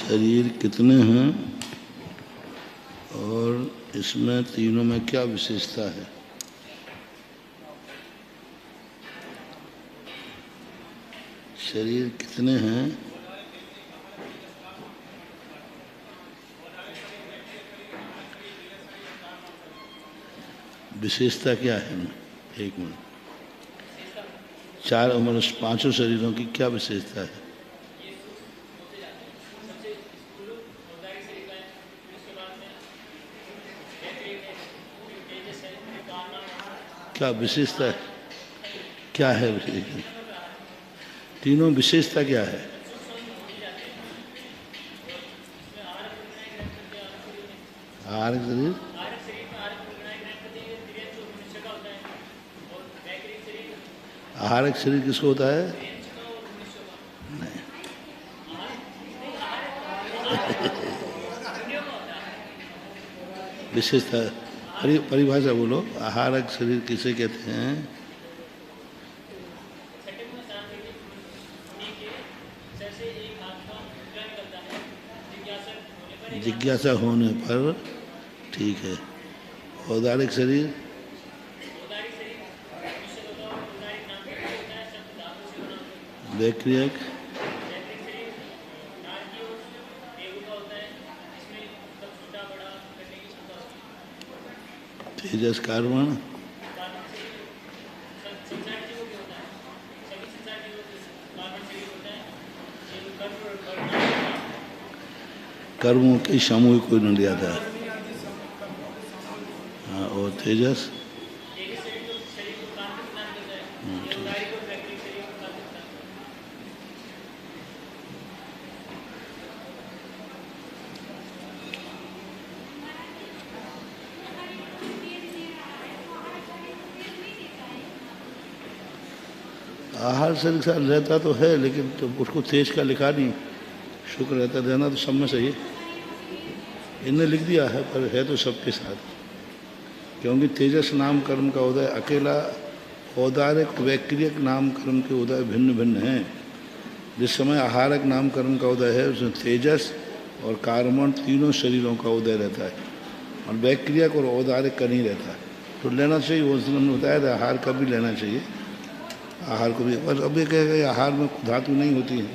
शरीर कितने हैं और इसमें तीनों में क्या विशेषता है? शरीर कितने हैं, विशेषता क्या है? एक मिनट, चार मनुष्य पांचों शरीरों की क्या विशेषता है? क्या विशेषता है? क्या है विशेषता? तीनों विशेषता क्या है? आहार शरीर, आहारक शरीर किसको होता है? नहीं। विशेषता परिभाषा बोलो, आहारक शरीर किसे कहते हैं? जिज्ञासा होने पर, ठीक है। औदारिक शरीर, वैक्रियक, तेजस कार्बन, कर्मों की सामूहिक कोई नहीं जाता है। हाँ, और तेजस, आहार शरीर के साथ रहता तो है, लेकिन तो उसको तेज का लिखा नहीं, शुक्र रहता रहना तो सब में सही है। इनने लिख दिया है पर है तो सबके साथ, क्योंकि तेजस नाम कर्म का उदय अकेला, औदारिक वैक्रियक नाम कर्म के उदय भिन्न भिन्न हैं। जिस समय आहारक नाम कर्म का उदय है उसमें तेजस और कार्बन तीनों शरीरों का उदय रहता है, और वैक्रियक और औदारिक का नहीं रहता है। तो लेना चाहिए, वो उन्होंने बताया था आहार का भी लेना चाहिए, आहार को भी। और अब ये कहेगा आहार में धातु नहीं होती है,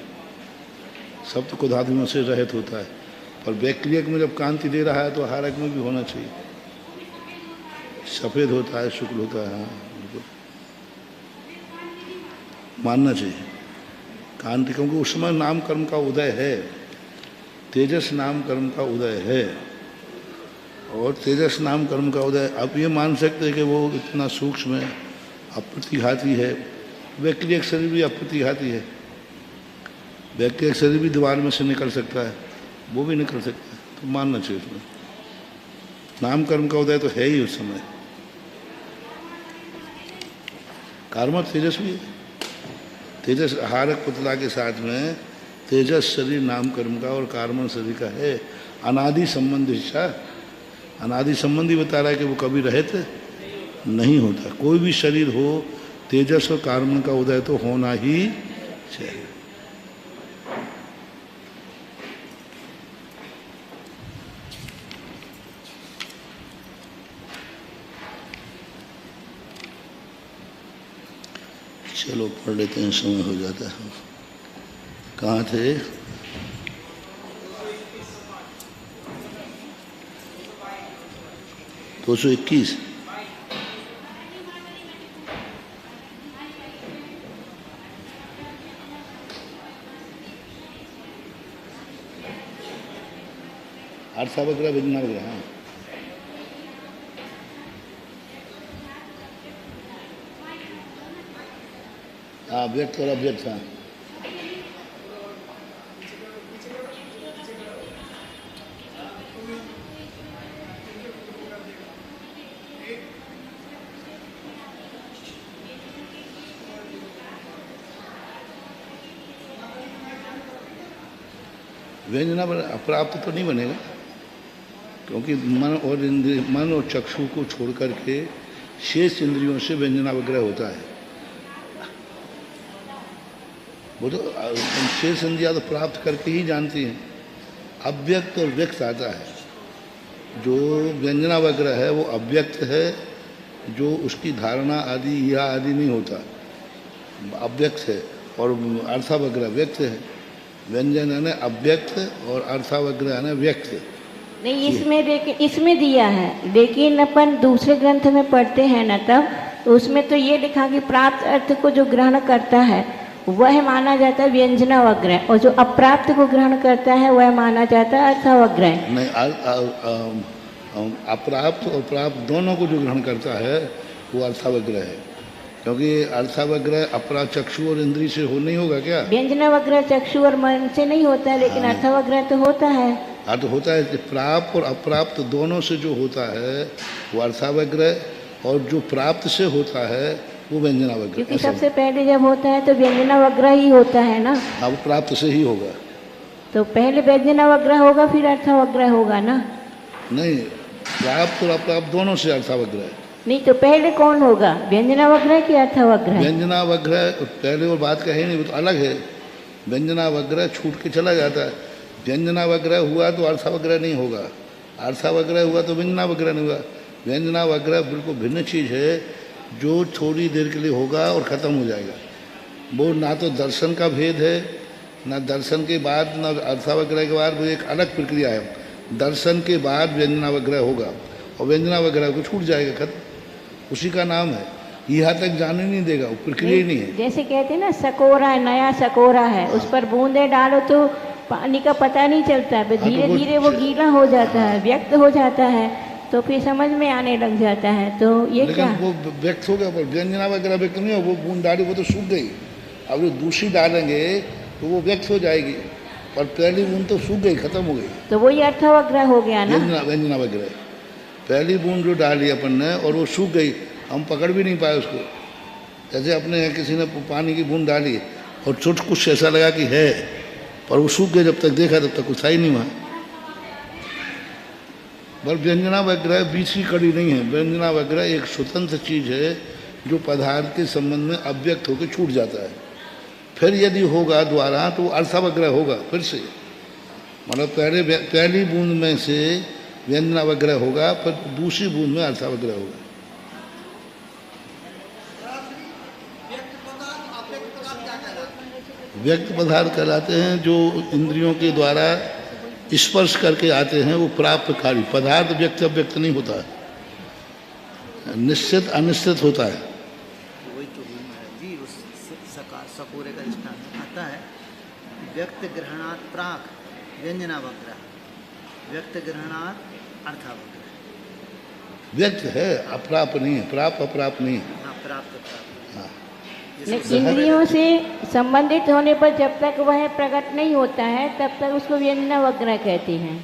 सब तो धातुओं से रहित होता है, पर वैक्रियक में जब कांति दे रहा है तो आहारक में भी होना चाहिए। सफ़ेद होता है, शुक्ल होता है, हाँ बिल्कुल मानना चाहिए कांति, क्योंकि उस समय नाम कर्म का उदय है, तेजस नाम कर्म का उदय है। और तेजस नाम कर्म का उदय, आप ये मान सकते हैं कि वो इतना सूक्ष्म है, अप्रतिघाती है। वैक्रियक शरीर भी अप्रतिघाती है, वैक्रियक शरीर भी दीवार में से निकल सकता है, वो भी निकल सकता है, तो मानना चाहिए उसमें नाम कर्म का उदय तो है ही उस समय। कार्बन तेजस्वी है, तेजस आहारक पुतला के साथ में तेजस शरीर नाम कर्म का और कार्बन शरीर का है। अनादि संबंध हिस्सा, अनादि संबंधी बता रहा है कि वो कभी रहित नहीं होता। कोई भी शरीर हो, तेजस और कार्बन का उदय तो होना ही चाहिए। चलो पढ़ लेते हैं, समय हो जाता है। कहाँ थे? दो 221। आरसा वगैरह भेजना वगैरह, हाँ हाँ, व्यक्त और अव्यक्त। हाँ, व्यंजना अप्राप्त तो नहीं बनेगा, क्योंकि मन और चक्षु को छोड़ करके शेष इंद्रियों से व्यंजना वगैरह होता है। वो तो शेष इंद्रियां तो प्राप्त करके ही जानती हैं। अव्यक्त और व्यक्त आता है। जो व्यंजना वगैरह है वो अव्यक्त है, जो उसकी धारणा आदि या आदि नहीं होता, अव्यक्त है। और अर्था वगैरह व्यक्त है। व्यंजन है अव्यक्त और अर्थावग्रह है व्यक्त। नहीं, इसमें दिया है, लेकिन अपन दूसरे ग्रंथ में पढ़ते हैं ना, तब तो उसमें तो ये लिखा कि प्राप्त अर्थ को जो ग्रहण करता है वह माना जाता है व्यंजनावग्रह, और जो अप्राप्त को ग्रहण करता है वह माना जाता है अर्थावग्रह। नहीं, अप्राप्त और प्राप्त दोनों को जो ग्रहण करता है वो अर्थावग्रह है, क्योंकि अर्थावग्रह अपरा चक्षु और इंद्री से हो नहीं होगा क्या? व्यंजनावग्रह चक्षु और मन से नहीं होता है, लेकिन अर्थावग्रह तो होता है। हाँ, तो होता है। प्राप्त और अप्राप्त दोनों से जो होता है वो अर्थावग्रह, और जो प्राप्त से होता है वो व्यंजनावग्रह। क्योंकि सबसे पहले जब होता है तो व्यंजनावग्रह ही होता है ना। हाँ, वो प्राप्त से ही होगा। तो पहले व्यंजनावग्रह होगा फिर अर्थावग्रह होगा ना? नहीं, प्राप्त और अप्राप्त दोनों से अर्थावग्रह। नहीं, तो पहले कौन होगा, व्यंजनावग्रह की अर्थावग्रह? व्यंजनावग्रह पहले और बात कहे नहीं, वो तो अलग है। व्यंजनावग्रह छूट के चला जाता है। व्यंजनावग्रह हुआ तो अर्थावग्रह नहीं होगा, अर्थावग्रह हुआ तो व्यंजनावग्रह नहीं हुआ। व्यंजनावग्रह बिल्कुल भिन्न चीज़ है, जो थोड़ी देर के लिए होगा और ख़त्म हो जाएगा। वो ना तो दर्शन का भेद है, ना दर्शन के बाद, ना अर्थावग्रह के बाद। वो एक अलग प्रक्रिया है। दर्शन के बाद व्यंजनावग्रह होगा और व्यंजनावग्रह को छूट जाएगा, खत्म। उसी का नाम है। यहाँ तक जाने नहीं देगा, वो प्रक्रिया ही नहीं है। जैसे कहते हैं ना, सकोरा है, नया सकोरा है, उस पर बूंदे डालो तो पानी का पता नहीं चलता, धीरे धीरे वो गीला हो जाता है, व्यक्त हो जाता है, तो फिर समझ में आने लग जाता है। तो ये क्या वो व्यक्त हो गया, पर व्यंजना वगैरह व्यक्त नहीं हो। वो बूंद डाली वो तो सूख गई, अब जो दूसरी डालेंगे तो वो व्यक्त हो जाएगी, पर पहली बूंद तो सूख गई, खत्म हो गई। तो वही अर्थावग्रह हो गया ना। व्यंजना वगैरह पहली बूंद जो डाली अपन ने और वो सूख गई, हम पकड़ भी नहीं पाए उसको। जैसे अपने किसी ने पानी की बूंद डाली और चोट कुछ ऐसा लगा कि है, पर वो सूख गए। जब तक देखा तब तक कुछ था ही नहीं वहाँ। पर व्यंजना वगैरह बीच की कड़ी नहीं है। व्यंजना वगैरह एक स्वतंत्र चीज़ है, जो पदार्थ के संबंध में अव्यक्त होकर छूट जाता है। फिर यदि होगा द्वारा तो अर्थावग्रह होगा फिर से, मतलब पहली बूंद में से व्यंजनावग्रह होगा, फिर दूसरी बूंद में अर्थावग्रह होगा। व्यक्त पदार्थ कहलाते हैं जो इंद्रियों के द्वारा स्पर्श करके आते हैं, वो प्राप्तकारी पदार्थ। व्यक्त अव्यक्त नहीं होता है, निश्चित अनिश्चित होता है। वही जो जी उस सकोरे का दृष्टांत आता है। व्यक्त ग्रहणात् प्राक व्यंजनावग्रह, व्यक्त ग्रहणात् अर्थावग्रह। व्यक्त है, अप्राप्त नहीं है, प्राप्त अप्राप्त नहीं है। हाँ, प्राप्त। हाँ, इंद्रियों से संबंधित होने पर जब तक वह प्रकट नहीं होता है तब तक उसको व्यंजनावग्रह कहते हैं।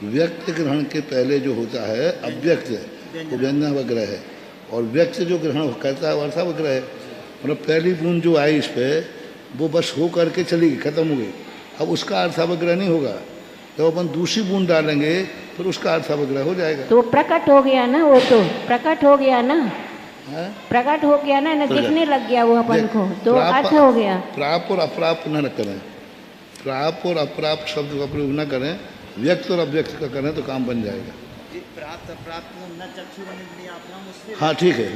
व्यक्त ग्रहण के पहले जो होता है अव्यक्त है, वो व्यंजनावग्रह है, और व्यक्त जो ग्रहण करता है वो अर्थावग्रह है। मतलब पहली बूंद जो आई इस पर, वो बस हो करके चली गई, खत्म हो गई। अब उसका अर्थावग्रह नहीं होगा। जब अपन दूसरी बूंद डालेंगे फिर उसका अर्थावग्रह हो जाएगा। तो प्रकट हो गया ना, वो तो प्रकट हो गया ना। है? प्रकट हो गया ना, दिखने लग गया वो अपन को, तो अर्थ हो गया। प्राप्त और अप्राप्त न करें, प्राप्त और अप्राप्त शब्द का प्रयोग न करें, व्यक्त और अव्यक्त का करें तो काम बन जाएगा। प्राप्त अप्राप्त न चक्षुरनिंद्रिय आपनम, उससे हाँ ठीक है,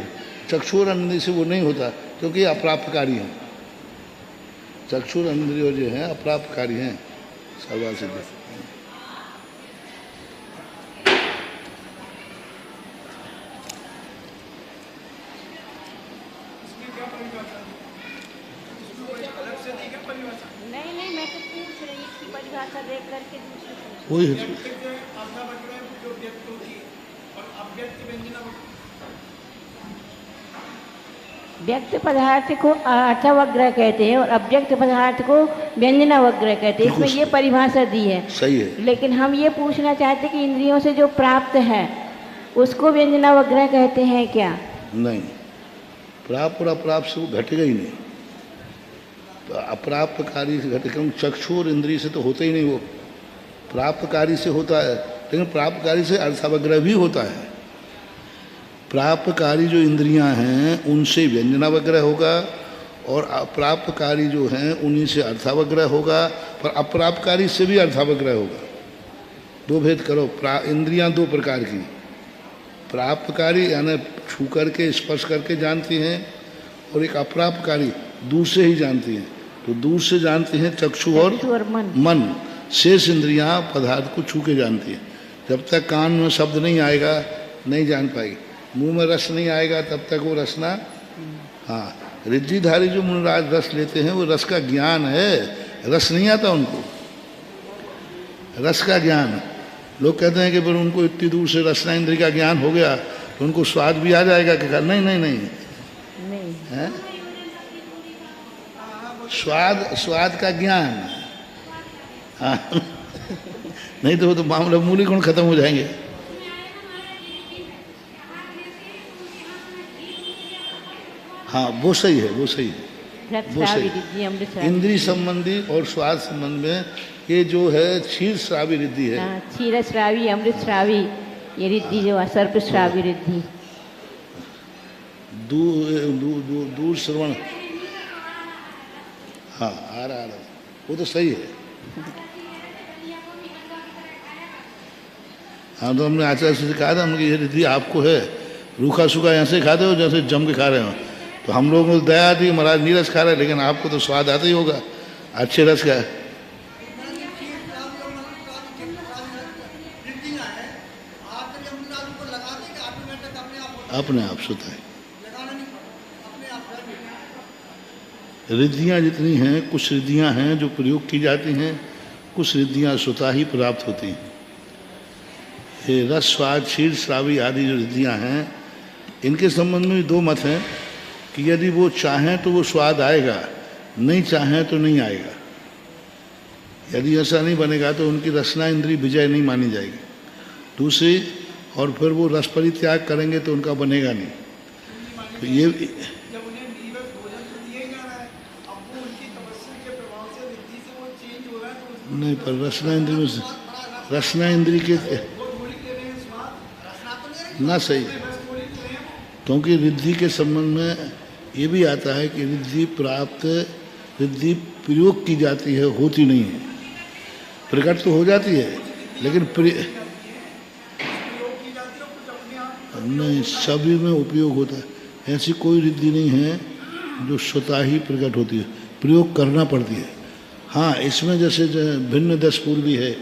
चक्षुर इंद्रिय से वो नहीं होता, क्योंकि अप्राप्तकारी हैं। चक्षुर इंद्रिय जो हैं अप्राप्तकारी हैं सर्वासिद्ध। नहीं, मैं तो पूछ रही इसकी परिभाषा देख करके वही व्यक्त पदार्थ को अर्थावग्रह कहते हैं और अव्यक्त पदार्थ को व्यंजनावग्रह कहते हैं। इसमें ये परिभाषा दी है। सही है। लेकिन हम ये पूछना चाहते हैं कि इंद्रियों से जो प्राप्त है उसको व्यंजनावग्रह कहते हैं क्या? नहीं, प्राप्त और अप्राप्त से वो घटेगा ही नहीं। तो अप्राप्तकारी से घटेगा, चक्षु और इंद्रिय से तो होता ही नहीं, वो प्राप्तकारी से होता है। लेकिन प्राप्तकारी से अर्थावग्रह भी होता है। प्राप्तकारी जो इंद्रियां हैं उनसे व्यंजनावग्रह होगा और अप्राप्तकारी जो हैं उन्हीं से अर्थावग्रह होगा, पर अप्राप्तकारी से भी अर्थावग्रह होगा। दो भेद करो। इंद्रियां दो प्रकार की, प्राप्तकारी यानी छू करके स्पर्श करके जानती हैं, और एक अप्राप्तकारी दूर से ही जानती हैं। तो दूर से जानती हैं चक्षु और मन। शेष इंद्रियां पदार्थ को छू के जानती हैं। जब तक कान में शब्द नहीं आएगा नहीं जान पाएगी, मुंह में रस नहीं आएगा तब तक वो रसना। हाँ, रिद्धिधारी जो मुनिराज रस लेते हैं वो रस का ज्ञान है, रस नहीं आता उनको, रस का ज्ञान। लोग कहते हैं कि फिर उनको इतनी दूर से रसना इंद्रिय का ज्ञान हो गया तो उनको स्वाद भी आ जाएगा कि नहीं नहीं नहीं, नहीं। है? स्वाद का ज्ञान। हाँ नहीं तो वो तो मामला मूल गुण खत्म हो जाएंगे। हाँ वो सही है, वो सही है, वो सही है। इंद्रिय संबंधी और स्वाद संबंध में ये जो है क्षीर श्रावी रिद्धि है। क्षीर श्रावी अमृत श्रावी ये रिद्धि जो है, सर्प श्रावी रिद्धि। दूर श्रवण। हाँ आ रहा वो तो सही है। हाँ तो हमने आचार्य से कहा था, हमने ये रिद्धि आपको है, रूखा सूखा यहाँ से खाते हो जैसे जम के खा रहे हो। तो हम लोगों को दया आती है, महाराज नीरस खा रहे हैं, लेकिन आपको तो स्वाद आता ही होगा अच्छे रस का। अपने आप सुता है। रिद्धियाँ जितनी हैं, कुछ रिद्धियाँ हैं जो प्रयोग की जाती हैं, कुछ रिद्धियाँ स्वतः ही प्राप्त होती हैं। ये रस स्वाद क्षीर श्रावी आदि जो रिद्धियाँ हैं, इनके संबंध में दो मत हैं कि यदि वो चाहें तो वो स्वाद आएगा, नहीं चाहें तो नहीं आएगा। यदि ऐसा नहीं बनेगा तो उनकी रसना इंद्रिय विजय नहीं मानी जाएगी। दूसरी, और फिर वो रस परित्याग करेंगे तो उनका बनेगा नहीं। तो ये नहीं, पर रसना इंद्रिय के ना सही, क्योंकि रिद्धि के संबंध में ये भी आता है कि रिद्धि रिद्धि प्रयोग की जाती है, होती नहीं है। प्रकट तो हो जाती है लेकिन नहीं, सभी में उपयोग होता है। ऐसी कोई रिद्धि नहीं है जो स्वतः ही प्रकट होती है, प्रयोग करना पड़ती है। हाँ, इसमें जैसे भिन्न 10 पूर्वी है,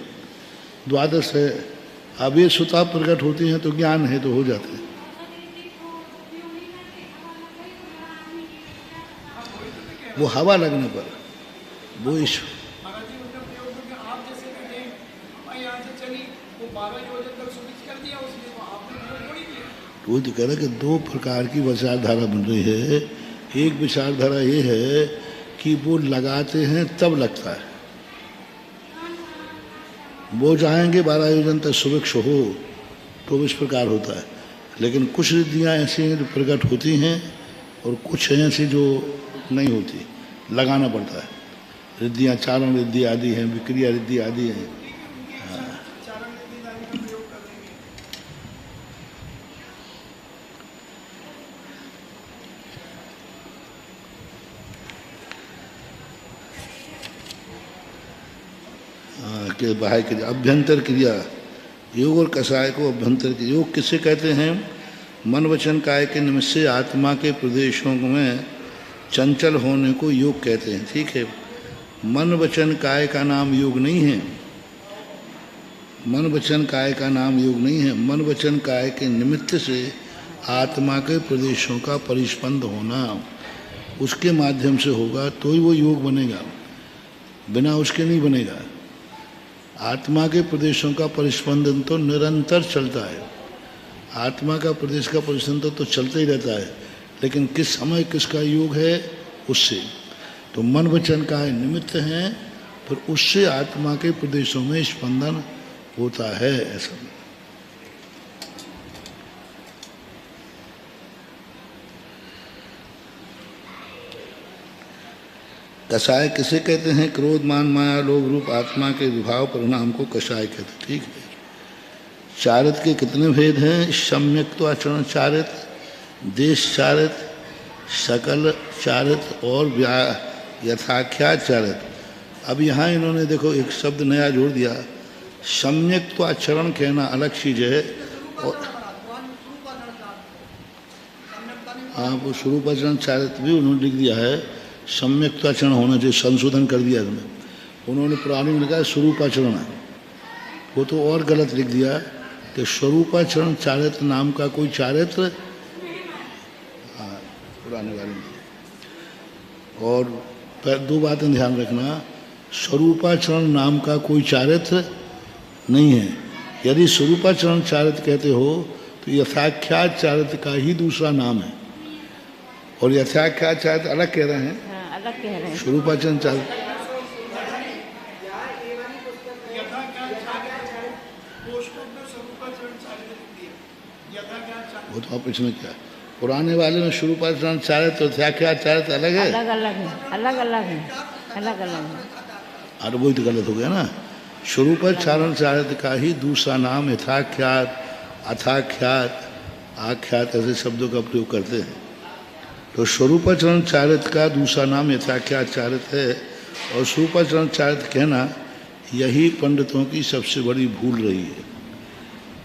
12 है, अब ये स्वतः प्रकट होती हैं तो ज्ञान है तो हो जाते हैं। वो हवा लगने पर वो ईश्वर वो तो कह रहा है कि 2 प्रकार की विचारधारा बन रही है। एक विचारधारा ये है कि वो लगाते हैं तब लगता है, वो चाहेंगे 12 योजन तक सुवृक्ष हो तो इस प्रकार होता है। लेकिन कुछ रिद्धियाँ ऐसी हैं जो प्रकट होती हैं और कुछ हैं ऐसी जो नहीं होती, लगाना पड़ता है। रिद्धियाँ चारण रिद्धि आदि हैं, विक्रिया रिद्धि आदि हैं। के बाह्य क्रिया, अभ्यंतर क्रिया, योग और कषाय को अभ्यंतर क्रिया। योग किससे कहते हैं? मन वचन काय के निमित्त से आत्मा के प्रदेशों में चंचल होने को योग कहते हैं। ठीक है, मन वचन काय का नाम योग नहीं है। मन वचन काय का नाम योग नहीं है। मन वचन काय के निमित्त से आत्मा के प्रदेशों का परिस्पंद होना, उसके माध्यम से होगा तो ही वो योग बनेगा, बिना उसके नहीं बनेगा। आत्मा के प्रदेशों का परिस्पंदन तो निरंतर चलता है। आत्मा का प्रदेश का परिस्पंदन तो चलता ही रहता है, लेकिन किस समय किसका योग है उससे। तो मन वचन का निमित्त है, फिर उससे आत्मा के प्रदेशों में स्पंदन होता है। ऐसा कषाय किसे कहते हैं? क्रोध मान माया लोभ रूप आत्मा के विभाव परिणाम को कषाय कहते हैं। ठीक है। चारित के कितने भेद हैं? सम्यक्त्वाचरण चारित, देश चारित, सकल चारित और यथाख्या चारित। अब यहाँ इन्होंने देखो एक शब्द नया जोड़ दिया, सम्यक्त्वाचरण कहना अलग चीज है और हाँ वो स्वरूपाचरण चारित भी उन्होंने लिख दिया है। सम्यक्त्वाचरण होना चाहिए, संशोधन कर दिया इसमें। उन्होंने पुराने में लिखा है स्वरूपाचरण है, वो तो और गलत लिख दिया कि स्वरूपाचरण चारित्र नाम का कोई चारित्र पुराने वाले में। और दो बातें ध्यान रखना, स्वरूपाचरण नाम का कोई चारित्र नहीं है। यदि स्वरूपाचरण चारित्र कहते हो तो यथाख्यात चारित्र का ही दूसरा नाम है, और यथाख्यात चारित्र अलग कह रहे हैं। हाँ, अलग कह रहे हैं। स्वरूपाचरण चारित्र वो तो आप इसमें क्या, पुराने वाले में स्वरूपाचरण चारित्र और यथाख्यात चारित्र अलग है। अलग अलग है, अलग अलग है, अलग अलग है। अरे वही तो गलत हो गया ना। स्वरूपाचरण चारित्र का ही दूसरा नाम यथाख्यात, अथाख्यात, आख्यात ऐसे शब्दों का प्रयोग करते हैं। तो स्वरूपाचरण चारित्र का दूसरा नाम यथाख्यात चारित्र है, और स्वरूपाचरण चारित्र कहना यही पंडितों की सबसे बड़ी भूल रही है।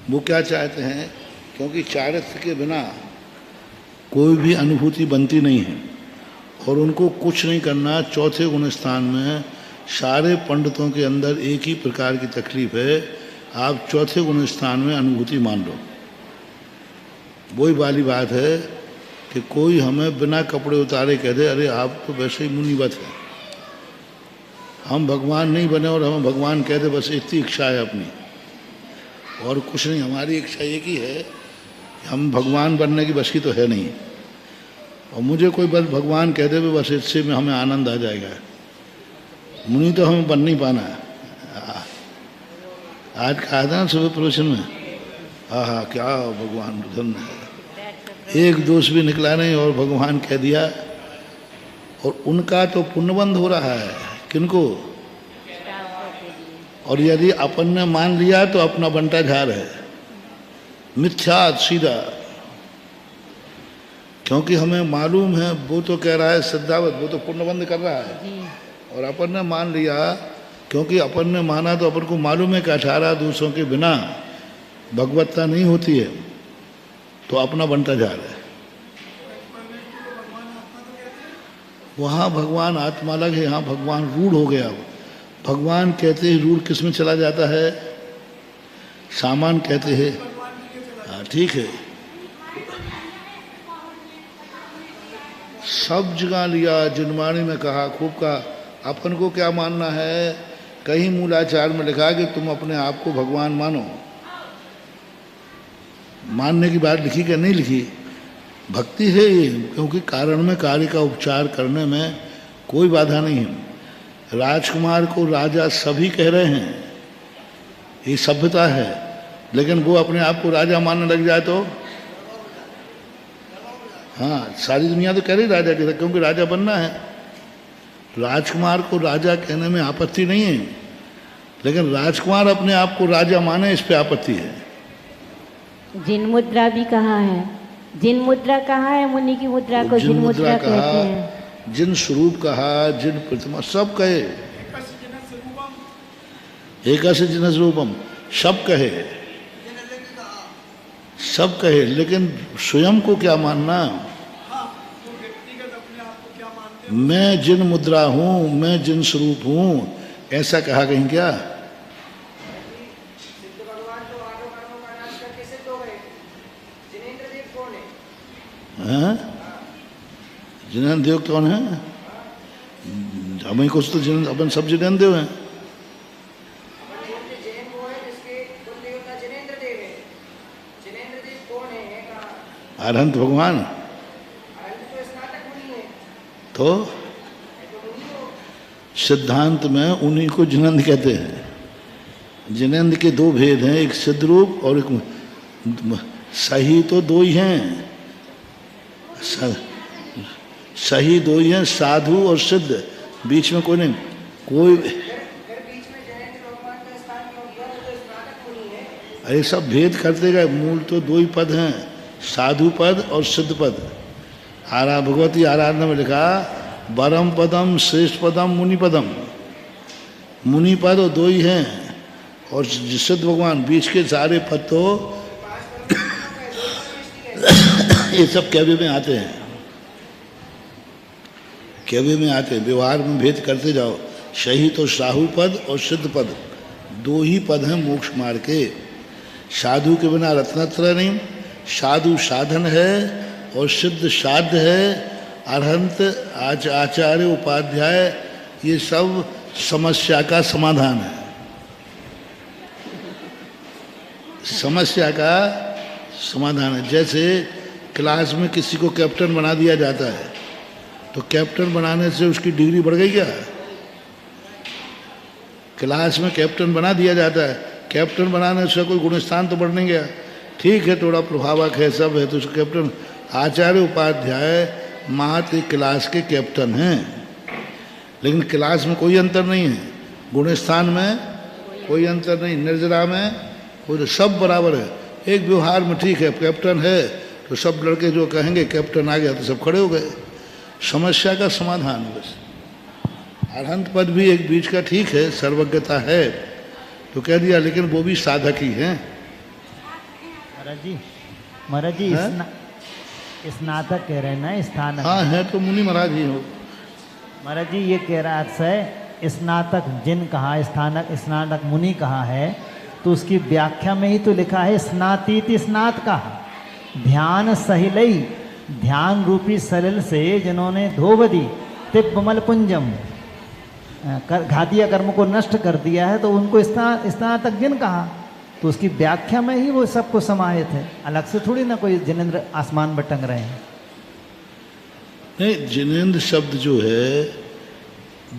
वो क्या चाहते हैं, क्योंकि चारित्र के बिना कोई भी अनुभूति बनती नहीं है, और उनको कुछ नहीं करना। चौथे गुण स्थान में सारे पंडितों के अंदर एक ही प्रकार की तकलीफ है, आप चौथे गुण स्थान में अनुभूति मान लो। वही वाली बात है कि कोई हमें बिना कपड़े उतारे कह दे, अरे आप तो वैसे ही मुनीवत है, हम भगवान नहीं बने और हमें भगवान कह दे, बस इतनी इच्छा है अपनी और कुछ नहीं। हमारी इच्छा एक ही है, हम भगवान बनने की बस की तो है नहीं, और मुझे कोई बस भगवान कह दे बस इससे में हमें आनंद आ जाएगा। मुनि तो हमें बन नहीं पाना है। आज कहा था सुबह प्रवचन में, हाँ क्या भगवान धन्य है, एक दोष भी निकला नहीं और भगवान कह दिया। और उनका तो पुण्यबंध हो रहा है, किनको? और यदि अपन ने मान लिया तो अपना बंटा झार है, मिथ्या सीधा। क्योंकि हमें मालूम है वो तो कह रहा है श्रद्धावत, वो तो पुण्यबंध कर रहा है, और अपन ने मान लिया। क्योंकि अपन ने माना तो अपन को मालूम है कि 18 दूसरों के बिना भगवत्ता नहीं होती है, तो अपना बंटा जा रहा है। वहाँ भगवान आत्मा अलग है, यहाँ भगवान रूढ़ हो गया। भगवान कहते हैं रूढ़ किस में चला जाता है? सामान कहते हैं। हाँ ठीक है, सब जगह लिया, जिनवाणी में कहा, खूब कहा। अपन को क्या मानना है? कहीं मूलाचार में लिखा कि तुम अपने आप को भगवान मानो। मानने की बात लिखी क्या नहीं लिखी? भक्ति है ये, क्योंकि कारण में कार्य का उपचार करने में कोई बाधा नहीं है। राजकुमार को राजा सभी कह रहे हैं, ये सभ्यता है, लेकिन वो अपने आप को राजा मानने लग जाए तो हाँ, सारी दुनिया तो कह रही राजा के, क्योंकि राजा बनना है। राजकुमार को राजा कहने में आपत्ति नहीं है, लेकिन राजकुमार अपने आप को राजा माने, इस पे आपत्ति है। जिन मुद्रा भी कहा है, जिन मुद्रा कहा है, मुनि की मुद्रा को जिन मुद्रा कहते हैं। जिन स्वरूप कहा, जिन प्रतिमा, सब कहे। एकस्य जिनस रूपम, सब कहे, सब कहे, लेकिन स्वयं को क्या मानना? मैं जिन मुद्रा हूं, मैं जिन स्वरूप हूं, ऐसा कहा कहीं क्या? जिनेन्द्र देव कौन है? हमें कुछ तो अपन सब जिनेन्द्र देव हैं। अरहंत भगवान, तो सिद्धांत में उन्हीं को जिनेंद्र कहते हैं। जिनेंद्र के दो भेद हैं, एक सिद्ध रूप और एक सही। तो दो ही हैं, सही दो ही हैं, साधु और सिद्ध, बीच में कोई नहीं। कोई अरे सब भेद करते गए, मूल तो दो ही पद हैं, साधु पद और सिद्ध पद। भगवती आराधना में लिखा परम पदम श्रेष्ठ पदम मुनि पदम। मुनि पद और दो ही हैं, और सिद्ध भगवान बीच के सारे पद तो ये सब कैवे में आते हैं, कैवे में आते हैं। व्यवहार में भेद करते जाओ। सही तो साहु पद और सिद्ध पद, दो ही पद हैं मोक्ष मार्ग के। साधु के बिना रत्नत्रय नहीं। साधु साधन है और सिद्ध साध्य है। अरहंत आचार्य उपाध्याय ये सब समस्या का समाधान है। समस्या का समाधान है। जैसे क्लास में किसी को कैप्टन बना दिया जाता है, तो कैप्टन बनाने से उसकी डिग्री बढ़ गई क्या? क्लास में कैप्टन बना दिया जाता है, कैप्टन बनाने से कोई गुणस्थान तो बढ़ नहीं गया। ठीक है, थोड़ा प्रभावक है, सब है, तो उसको कैप्टन। आचार्य उपाध्याय महत क्लास के कैप्टन हैं, लेकिन क्लास में कोई अंतर नहीं है, गुणस्थान में कोई अंतर नहीं, निर्जरा में कोई, सब बराबर है। एक व्यवहार में ठीक है, कैप्टन है तो सब लड़के जो कहेंगे कैप्टन आ गया तो सब खड़े हो गए। समस्या का समाधान बस। अरहंत पद भी एक बीच का ठीक है, सर्वज्ञता है तो कह दिया, लेकिन वो भी साधक ही हैं। महाराज जी स्नातक कह रहे हैं ना, स्थानक। हाँ है तो मुनि महाराज ही हो। महाराज जी ये कह रहा है स्नातक जिन कहा, स्नातक मुनि कहा है, तो उसकी व्याख्या में ही तो लिखा है स्नातीति स्नात का ध्यान सहिलई, ध्यान रूपी सलिल से जिन्होंने धोबदी तिब्बमल पुंजम घातिया कर्म को नष्ट कर दिया है, तो उनको स्नातक जिन कहा। तो उसकी व्याख्या में ही वो सबको समाहित है, अलग से थोड़ी ना कोई जिनेंद्र आसमान में टंग रहे हैं। नहीं, जिनेंद्र शब्द जो है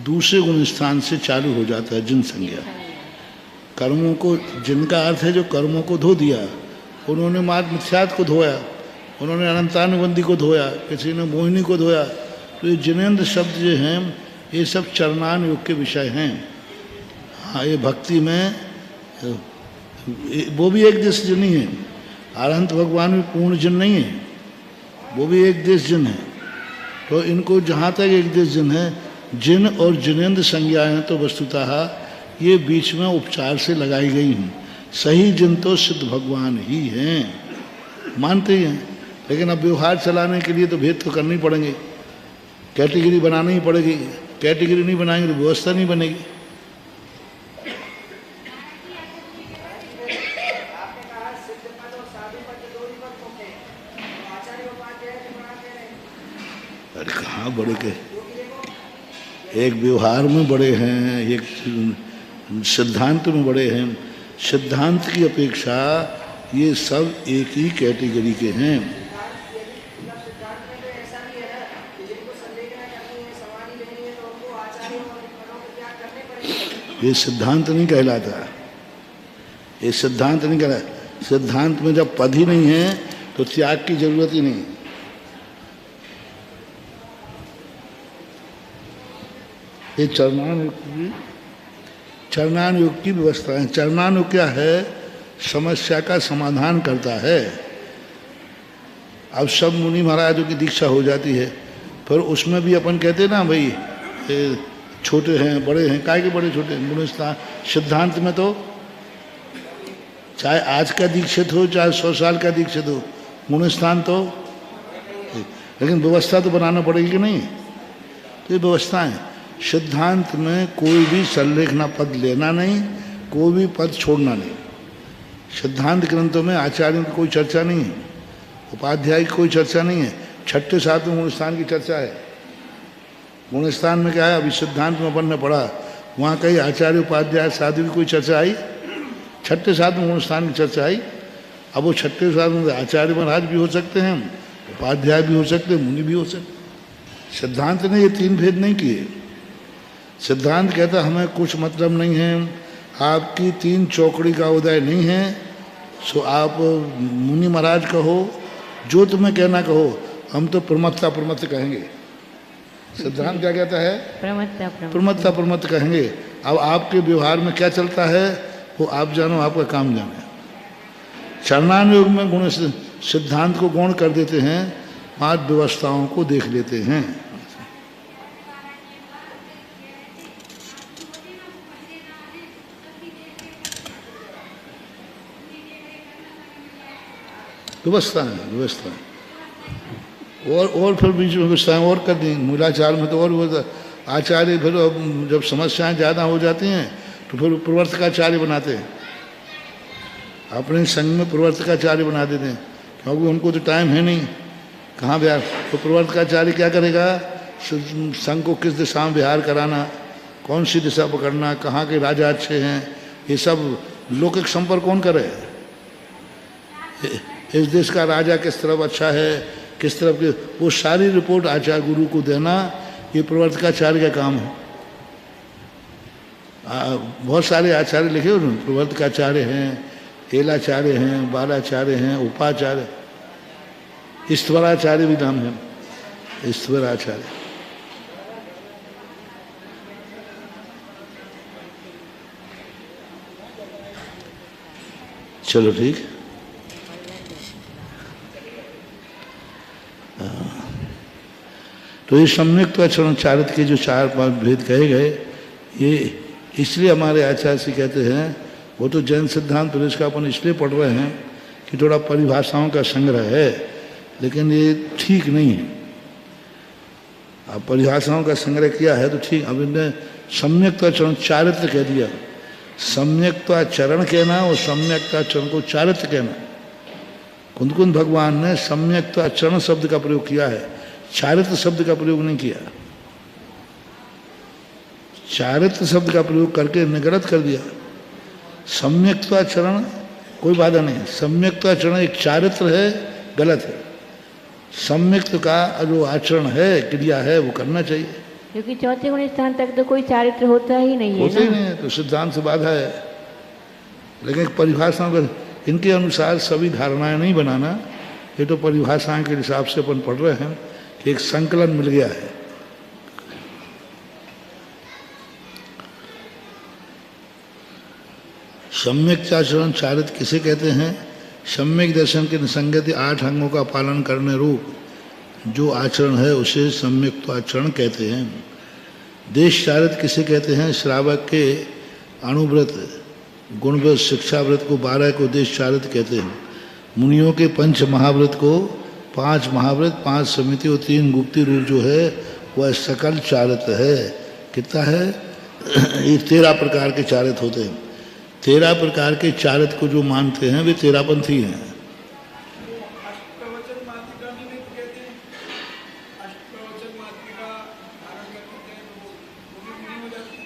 दूसरे गुण स्थान से चालू हो जाता है, जिन संज्ञा। कर्मों को, जिनका अर्थ है जो कर्मों को धो दिया, उन्होंने मार्ग मिथ्यात को धोया, उन्होंने अनंतानुबंधी को धोया, किसी ने मोहिनी को धोया। तो ये जिनेंद्र शब्द जो हैं ये सब चरणान योग के विषय हैं। हाँ, ये भक्ति में वो भी एक देश जिन ही है। अरहंत भगवान भी पूर्ण जिन नहीं है, वो भी एक देश जिन है। तो इनको जहाँ तक एक देश जिन है, जिन और जिनेंद्र संज्ञाएँ तो वस्तुतः ये बीच में उपचार से लगाई गई हैं। सही जिन तो सिद्ध भगवान ही हैं, मानते हैं। लेकिन अब व्यवहार चलाने के लिए तो भेद तो करनी पड़ेंगे, कैटेगरी बनानी ही पड़ेगी। कैटेगरी नहीं बनाएंगे तो व्यवस्था नहीं बनेगी। अरे कहाँ बड़े के, एक व्यवहार में बड़े हैं, एक सिद्धांत में बड़े हैं। सिद्धांत की अपेक्षा ये सब एक ही कैटेगरी के हैं। ये सिद्धांत नहीं कहलाता, ये सिद्धांत नहीं कहलाता। सिद्धांत में जब पद ही नहीं है तो त्याग की जरूरत ही नहीं। ये चरणानुयोग की व्यवस्था है। चरणानुयोग क्या है? समस्या का समाधान करता है। अब सब मुनि महाराजों की दीक्षा हो जाती है, फिर उसमें भी अपन कहते ना भाई छोटे हैं बड़े हैं, काय के बड़े छोटे हैं। सिद्धांत में तो चाहे आज का दीक्षित हो चाहे 100 साल का दीक्षित हो, गुणस्थान तो, लेकिन व्यवस्था तो बनाना पड़ेगी कि नहीं? तो ये व्यवस्था है। सिद्धांत में कोई भी संलेखना पद लेना नहीं, कोई भी पद छोड़ना नहीं। सिद्धांत ग्रंथों में आचार्यों की कोई चर्चा नहीं है, उपाध्याय की कोई चर्चा नहीं है। 6ठे 7वें गुणस्थान की चर्चा है। गुणस्थान में क्या है? अभी सिद्धांत में अपन ने पढ़ा, वहाँ कहीं आचार्य उपाध्याय साधु की कोई चर्चा आई? 6ठे 7वें गुणस्थान की चर्चा आई। अब वो 6ठे 7वें आचार्य महाराज भी हो सकते हैं, उपाध्याय भी हो सकते हैं, मुनि भी हो सकते हैं, सिद्धांत ने ये तीन भेद नहीं किए। सिद्धांत कहता हमें कुछ मतलब नहीं है, आपकी तीन चौकड़ी का उदय नहीं है, सो आप मुनि महाराज कहो, जो तुम्हें कहना कहो, हम तो प्रमत्ता प्रमत्त कहेंगे। सिद्धांत क्या कहता है? प्रमत्ता प्रमत्त कहेंगे। अब आपके व्यवहार में क्या चलता है वो आप जानो, आपका काम जाने। चरणानुयोग में गुण सिद्धांत को गौण कर देते हैं, 5 व्यवस्थाओं को देख लेते हैं। व्यवस्था और फिर बीच में व्यवस्थाएं और कर दी। मूलाचार में तो और आचार्य फिर जब समस्याएं ज़्यादा हो जाती हैं तो फिर प्रवर्तकाचार्य बनाते हैं, अपने संघ में प्रवर्तकाचार्य बना देते हैं, क्योंकि उनको तो टाइम है नहीं, कहाँ विहार। तो प्रवर्तकाचार्य क्या करेगा? संघ को किस दिशा में विहार कराना, कौन सी दिशा पकड़ना, कहाँ के राजा अच्छे हैं, ये सब लौकिक संपर्क कौन करे? इस देश का राजा किस तरफ अच्छा है, किस तरफ के, वो सारी रिपोर्ट आचार्य गुरु को देना, ये प्रवर्तकाचार्य का काम है। बहुत सारे आचार्य लिखे उन्होंने, प्रवर्तकाचार्य हैं, एलाचार्य हैं, बालाचार्य हैं, उपाचार्य, ईश्वराचार्य भी नाम है, ईश्वराचार्य। चलो ठीक। तो ये सम्यक आचरण चारित्र के जो 4-5 भेद कहे गए, ये इसलिए हमारे आचार्य से कहते हैं, वो तो जैन सिद्धांत प्रदेश का अपन इसलिए पढ़ रहे हैं कि थोड़ा परिभाषाओं का संग्रह है, लेकिन ये ठीक नहीं है। अब परिभाषाओं का संग्रह किया है तो ठीक, अब इन्हें सम्यक्ताचरण चारित्र कह दिया। सम्यक्ताचरण कहना और सम्यक्ताचरण को चारित्र कहना। कुंद भगवान ने सम्यक्ताचरण शब्द का प्रयोग किया है, चारित्र शब्द का प्रयोग नहीं किया। चारित्र शब्द का प्रयोग करके निगलत कर दिया। सम्यक्ताचरण कोई बाधा नहीं, सम्यक्ताचरण एक चारित्र है, गलत है। सम्यक्त का जो आचरण है, क्रिया है, वो करना चाहिए, क्योंकि चौथे गुण स्थान तक तो कोई चारित्र होता ही नहीं है, होता ही नहीं है, तो सिद्धांत से बाधा है। लेकिन परिभाषा अगर इनके अनुसार सभी धारणाएं नहीं बनाना, ये तो परिभाषाएं के हिसाब से अपन पढ़ रहे हैं कि एक संकलन मिल गया है। सम्यक्ताचरण चारित्र किसे कहते हैं? सम्यक दर्शन के निसंगति 8 अंगों का पालन करने रूप जो आचरण है उसे सम्यक्ताचरण कहते हैं। देश चारित्र किसे कहते हैं? श्रावक के अणुव्रत, गुणव्रत, शिक्षाव्रत को 12 को देश चारित्र कहते हैं। मुनियों के 5 महाव्रत को 5 महाव्रत, 5 समिति और 3 गुप्ती रूप जो है वह सकल चारित्र है। कितना है? ये 13 प्रकार के चारित्र होते हैं। 13 प्रकार के चारित्र को जो मानते हैं वे 13पंथी हैं।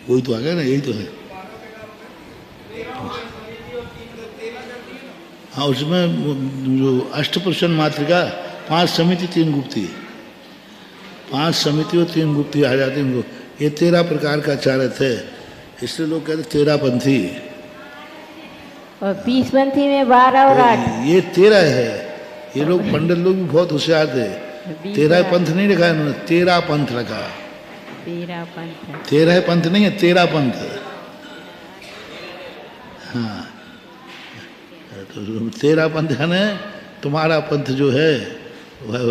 वही तो आ गया ना, यही तो है। हाँ, उसमें जो 8% मातृका, 5 समिति 3 गुप्ती, 5 समिति और 3 गुप्ती आ जाती हैं। ये 13 प्रकार का चारित्र है, इसलिए लोग कहते 13पंथी। और 20पंथी में 12 और 8 ये 13 है। ये लोग पंडित लोग भी बहुत होशियार थे। 13 पंथ नहीं लिखा इन्होंने, 13 पंथ रखा। 13 पंथ, 13 पंथ नहीं है, 13 पंथ। हाँ, तो 13 पंथ है, तुम्हारा पंथ जो है वह।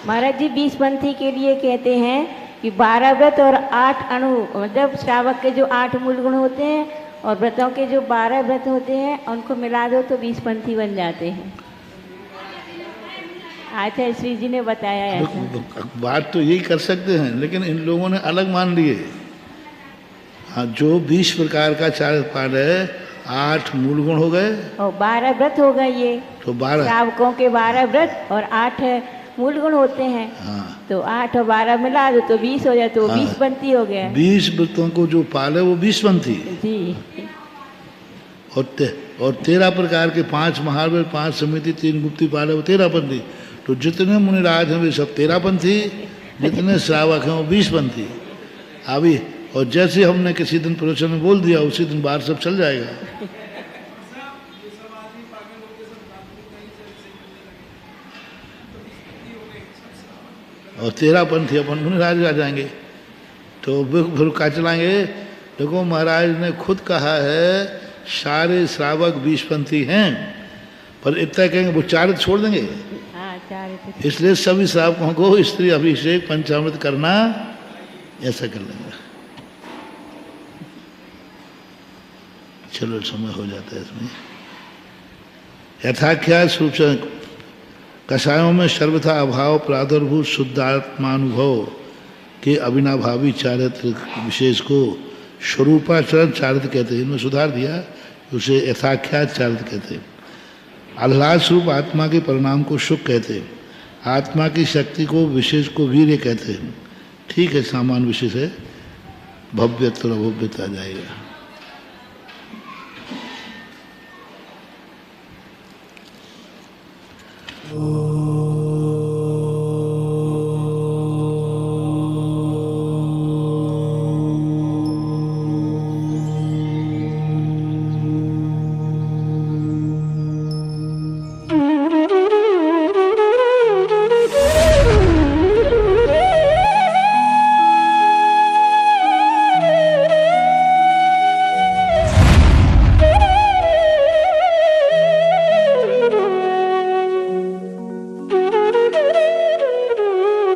महाराज जी 20पंथी के लिए कहते हैं कि 12 व्रत और 8 अणु, मतलब श्रावक के जो 8 मूल गुण होते हैं और व्रतों के जो 12 व्रत होते हैं उनको मिला दो तो 20पंथी बन जाते हैं। आचार्य श्री जी ने बताया ऐसा। बात तो यही कर सकते हैं, लेकिन इन लोगों ने अलग मान लिए। हाँ, जो 20 प्रकार का चारित्र पाठ है, 8 मूल गुण हो गए और 12 व्रत हो गए। ये तो 12 श्रावकों के 12 व्रत और 8 मूल गुण होते हैं। हाँ, तो 8 और 12 मिला दो तो 20 हो जाए, तो 20पंथी हो गया। 20 व्रतों को जो पाले वो 20पंथी जी। और 13 प्रकार के 5 महाव्रत, 5 समिति, 3 गुप्ती पाले वो 13पंथी। तो जितने मुनिराज हैं वे सब 13पंथी जितने श्रावक हैं वो 20 पंथी अभी, और जैसे हमने किसी दिन प्रवचन में बोल दिया उसी दिन बाहर सब चल जाएगा। और 13 पंथी अपन मुनिराज आ जाएंगे, तो फिर क्या चलाएंगे? देखो महाराज ने खुद कहा है सारे श्रावक 20 पंथी हैं, पर इतना कहेंगे वो 4 छोड़ देंगे। हाँ, 4 इसलिए सभी श्रावकों को स्त्री अभिषेक पंचामृत करना, ऐसा कर लेंगे। चलो समय हो जाता है इसमें। यथाख्यात रूप से कषायों में सर्वथा अभाव प्रादुर्भूत शुद्धात्मानुभव के अविनाभावी चारित्र विशेष को स्वरूपाचरण चारित्र कहते हैं। इनमें सुधार दिया, उसे यथाख्यात चारित्र कहते हैं। आह्लाद स्वरूप आत्मा के परिणाम को सुख कहते हैं। आत्मा की शक्ति को विशेष को वीर्य कहते हैं। ठीक है, सामान्य विशेष है, भव्यत्व और अभव्यता आ जाएगा। Oh